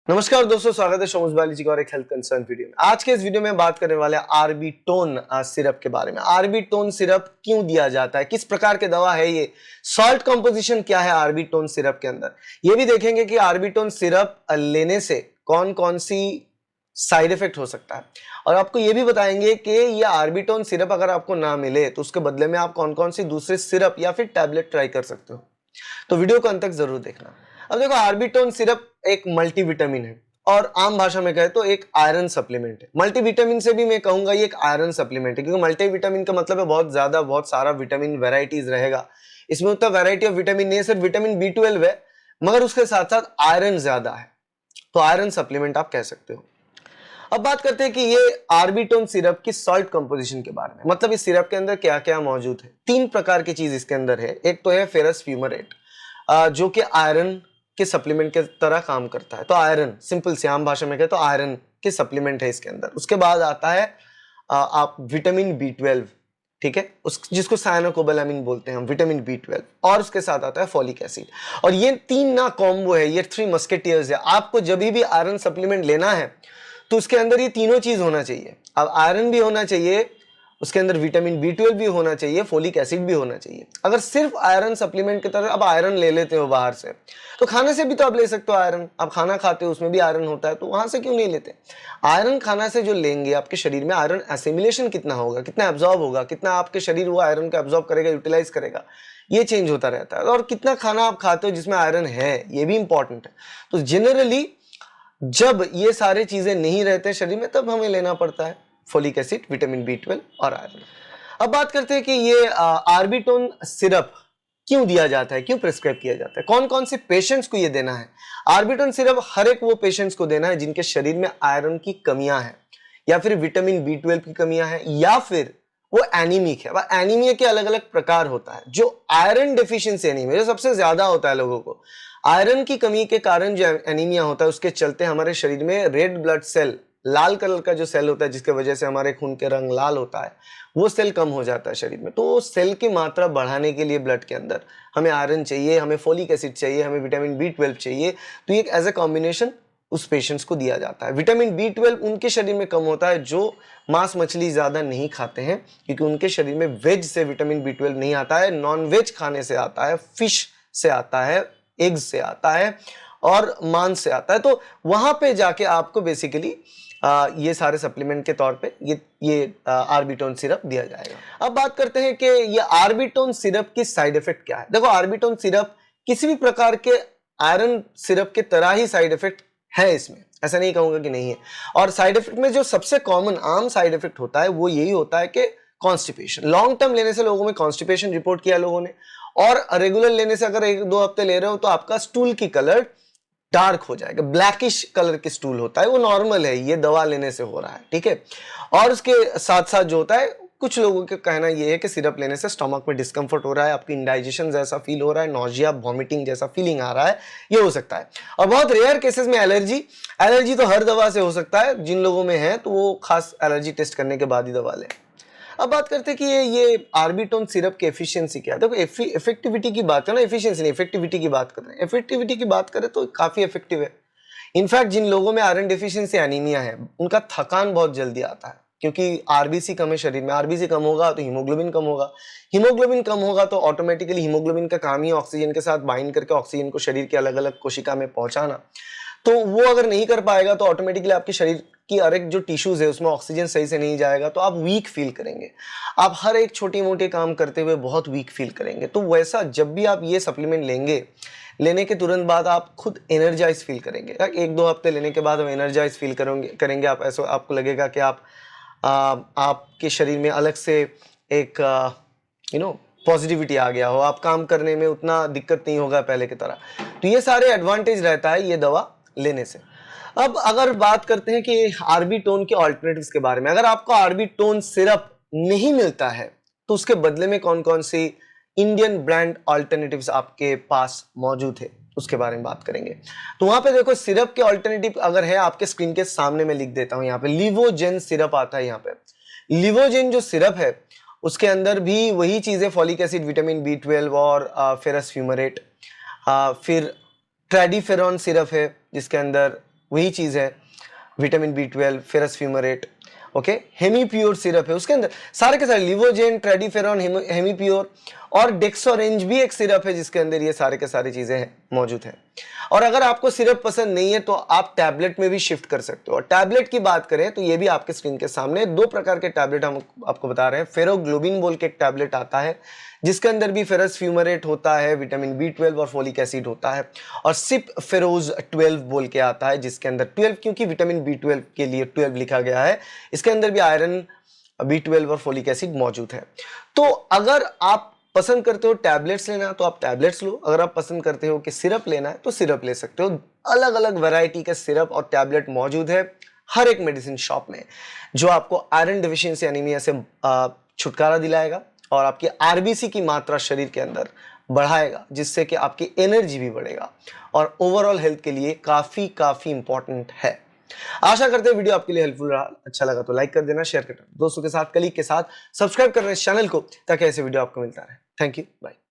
नमस्कार दोस्तों, स्वागत है शोमस बालाजी का और एक हेल्थ कंसर्न वीडियो में। आज के इस वीडियो में बात करने वाले हैं आरबीटोन सिरप के बारे में। आरबीटोन सिरप क्यों दिया जाता है, किस प्रकार की दवा है ये, सॉल्ट कंपोजिशन क्या है आरबीटोन सिरप के अंदर, ये भी देखेंगे कि आरबीटोन सिरप लेने से कौन कौन सी साइड इफेक्ट हो सकता है। और आपको ये भी बताएंगे कि ये आरबीटोन सिरप अगर आपको ना मिले तो उसके बदले में आप कौन कौन सी दूसरे सिरप या फिर टैबलेट ट्राई कर सकते हो। तो वीडियो को अंत तक जरूर देखना। अब देखो, आरबीटोन सिरप एक मल्टीविटामिन है और आम भाषा में कहे तो एक आयरन सप्लीमेंट है। मल्टीविटामिन से भी मैं कहूंगा ये एक आयरन सप्लीमेंट है, क्योंकि मल्टीविटामिन का मतलब है बहुत ज्यादा, बहुत सारा विटामिन वेराइटीज रहेगा। इसमें उतना वैरायटी ऑफ विटामिन नहीं है, सिर्फ विटामिन B12 है, मगर उसके साथ साथ आयरन ज्यादा है, तो आयरन सप्लीमेंट आप कह सकते हो। अब बात करते हैं कि ये आरबीटोन सिरप की सॉल्ट कंपोजिशन के बारे में, मतलब इस सिरप के अंदर क्या क्या मौजूद है। 3 प्रकार की चीज इसके अंदर है। एक तो है फेरस फ्यूमरेट, जो कि आयरन के सप्लीमेंट के तरह काम करता है। तो आयरन, सिंपल सी आम भाषा में कहे तो आयरन के सप्लीमेंट है इसके अंदर। उसके बाद आता है आप विटामिन B12, ठीक है, उस जिसको साइनोकोबालामिन बोलते हैं हम, विटामिन B12, और उसके साथ आता है फॉलिक एसिड। और ये 3 ना कॉम्बो है, ये 3 मस्केटियर्स है। आपको जब भी आयरन सप्लीमेंट लेना है तो उसके अंदर ये तीनों चीज होना चाहिए। अब आयरन भी होना चाहिए, उसके अंदर विटामिन B12 भी होना चाहिए, फोलिक एसिड भी होना चाहिए। अगर सिर्फ आयरन सप्लीमेंट की तरह आप आयरन ले लेते हो बाहर से, तो खाने से भी तो आप ले सकते हो आयरन। आप खाना खाते हो उसमें भी आयरन होता है, तो वहां से क्यों नहीं लेते। आयरन खाना से जो लेंगे, आपके शरीर में आयरन एसिमिलेशन कितना होगा, कितना एब्जॉर्ब होगा, कितना आपके शरीर वो आयरन को एब्जॉर्ब करेगा, यूटिलाइज करेगा, ये चेंज होता रहता है। और कितना खाना आप खाते हो जिसमें आयरन है, ये भी इंपॉर्टेंट है। तो जनरली जब ये सारी चीजें नहीं रहते शरीर में, तब हमें लेना पड़ता है फोलिक एसिड, विटामिन B12 और आयरन। अब बात करते हैं कि ये आरबीटोन सिरप क्यों दिया जाता है, क्यों प्रिस्क्राइब किया जाता है, कौन कौन से पेशेंट्स को ये देना है। आरबीटोन सिरप हर एक वो पेशेंट्स को देना है जिनके शरीर में आयरन की कमियां हैं, या फिर विटामिन B12 की कमियां हैं, या फिर वो एनीमिक है। वह एनीमिया के अलग अलग प्रकार होता है। जो आयरन डेफिशिएंसी एनीमिया, जो सबसे ज्यादा होता है लोगों को, आयरन की कमी के कारण जो एनीमिया होता है, उसके चलते हमारे शरीर में रेड ब्लड सेल, लाल कलर का जो सेल होता है जिसके वजह से हमारे खून के रंग लाल होता है, वो सेल कम हो जाता है शरीर में। तो सेल की मात्रा बढ़ाने के लिए ब्लड के अंदर हमें आयरन चाहिए, हमें फोलिक एसिड चाहिए, हमें विटामिन B12 चाहिए। तो ये एज ए कॉम्बिनेशन उस पेशेंट्स को दिया जाता है। विटामिन B12 उनके शरीर में कम होता है जो मांस मछली ज्यादा नहीं खाते हैं, क्योंकि उनके शरीर में वेज से विटामिन B12 नहीं आता है, नॉन वेज खाने से आता है, फिश से आता है, एग्स से आता है और मांस से आता है। तो वहां पे जाके आपको बेसिकली ये सारे सप्लीमेंट के तौर पे ये आरबीटोन सिरप दिया जाएगा। अब बात करते हैं कि ये आरबीटोन सिरप की साइड इफेक्ट क्या है। देखो, आरबीटोन सिरप किसी भी प्रकार के आयरन सिरप के तरह ही साइड इफेक्ट है इसमें, ऐसा नहीं कहूंगा कि नहीं है। और साइड इफेक्ट में जो सबसे कॉमन आम साइड इफेक्ट होता है वो यही होता है कि कॉन्स्टिपेशन। लॉन्ग टर्म लेने से लोगों में कॉन्स्टिपेशन रिपोर्ट किया लोगों ने, और रेगुलर लेने से अगर 1-2 हफ्ते ले रहे हो तो आपका स्टूल की कलर डार्क हो जाएगा, ब्लैकिश कलर की स्टूल होता है, वो नॉर्मल है, ये दवा लेने से हो रहा है, ठीक है। और उसके साथ साथ जो होता है, कुछ लोगों का कहना ये है कि सिरप लेने से स्टमक में डिस्कम्फर्ट हो रहा है, आपकी इंडाइजेशन जैसा फील हो रहा है, नॉजिया, वॉमिटिंग जैसा फीलिंग आ रहा है, ये हो सकता है। और बहुत रेयर केसेस में एलर्जी तो हर दवा से हो सकता है। जिन लोगों में है तो वो खास एलर्जी टेस्ट करने के बाद ही दवा लें। अब बात करते हैं कि ये आरबीटोन सिरप की एफिशिएंसी क्या है। देखो, इफेक्टिविटी की बात करें ना, एफिशिएंसी नहीं, इफेक्टिविटी की बात कर रहे हैं। इफेक्टिविटी की बात करें तो काफी इफेक्टिव है। इनफैक्ट जिन लोगों में आयरन डेफिशिएंसी एनीमिया है, उनका थकान बहुत जल्दी आता है, क्योंकि आरबीसी कम है शरीर में। आरबीसी कम होगा तो हीमोग्लोबिन कम होगा, हीमोग्लोबिन कम होगा तो ऑटोमेटिकली हीमोग्लोबिन का काम ही ऑक्सीजन के साथ बाइंड करके ऑक्सीजन को शरीर के अलग अलग कोशिका में पहुंचाना। तो वो अगर नहीं कर पाएगा तो ऑटोमेटिकली आपके शरीर की हर एक जो टिश्यूज है उसमें ऑक्सीजन सही से नहीं जाएगा, तो आप वीक फील करेंगे। आप हर एक छोटी मोटी काम करते हुए बहुत वीक फील करेंगे। तो वैसा जब भी आप ये सप्लीमेंट लेंगे, लेने के तुरंत बाद आप खुद एनर्जाइज फील करेंगे। 1-2 हफ्ते लेने के बाद हम एनर्जाइज फील करेंगे आप, ऐसा आपको लगेगा कि आपके शरीर में अलग से एक पॉजिटिविटी आ गया हो, आप काम करने में उतना दिक्कत नहीं होगा पहले की तरह। तो ये सारे एडवांटेज रहता है ये दवा लेने से। अब अगर बात करते हैं कि आरबीटोन के ऑल्टरनेटिव्स के बारे में, अगर आपको आरबीटोन सिरप नहीं मिलता है तो उसके बदले में कौन कौन सी इंडियन ब्रांड ऑल्टरनेटिव्स आपके पास मौजूद है, उसके बारे में बात करेंगे। तो वहां पे देखो, सिरप के ऑल्टरनेटिव अगर है आपके स्क्रीन के सामने, मैं लिख देता हूं यहाँ पे, लिवोजेन सिरप आता है यहाँ पे। लिवोजेन जो सिरप है उसके अंदर भी वही चीजें, फॉलिक एसिड, विटामिन B12 और फेरस फ्यूमरेट। फिर ट्रेडिफेरॉन सिरप है जिसके अंदर वही चीज है, vitamin B12, ferrous fumarate, okay. Hemipure syrup है, उसके अंदर सारे के सारे लिवोजेन, ट्रेडिफेरॉन, हेमीप्योर और डेक्सोरेंज भी एक सिरप है जिसके अंदर ये सारे के सारी चीजें मौजूद हैं। और अगर आपको सिरप पसंद नहीं है तो आप टैबलेट में भी शिफ्ट कर सकते हो। और टैबलेट की बात करें तो ये भी आपके स्क्रीन के सामने दो प्रकार के टैबलेट हम आपको बता रहे हैं। फेरोग्लोबिन बोल के एक टैबलेट आता है जिसके अंदर भी फेरस फ्यूमरेट होता है, विटामिन B12 और फोलिक एसिड होता है। और सिप फेरोज 12 बोल के आता है जिसके अंदर 12, क्योंकि विटामिन B12 के लिए 12 लिखा गया है, इसके अंदर भी आयरन, B12 और फोलिक एसिड मौजूद है। तो अगर आप पसंद करते हो टैबलेट्स लेना तो आप टैबलेट्स लो, अगर आप पसंद करते हो कि सिरप लेना है तो सिरप ले सकते हो। अलग अलग वैरायटी के सिरप और टैबलेट मौजूद है हर एक मेडिसिन शॉप में, जो आपको आयरन डिफिशियंसी एनीमिया से छुटकारा दिलाएगा और आपकी आरबीसी की मात्रा शरीर के अंदर बढ़ाएगा, जिससे कि आपकी एनर्जी भी बढ़ेगा और ओवरऑल हेल्थ के लिए काफी काफी इंपॉर्टेंट है। आशा करते हैं वीडियो आपके लिए हेल्पफुल रहा। अच्छा लगा तो लाइक कर देना, शेयर करना दोस्तों के साथ, कलीग के साथ, सब्सक्राइब करना इस चैनल को ताकि ऐसे वीडियो आपको मिलता रहे। Thank you, bye.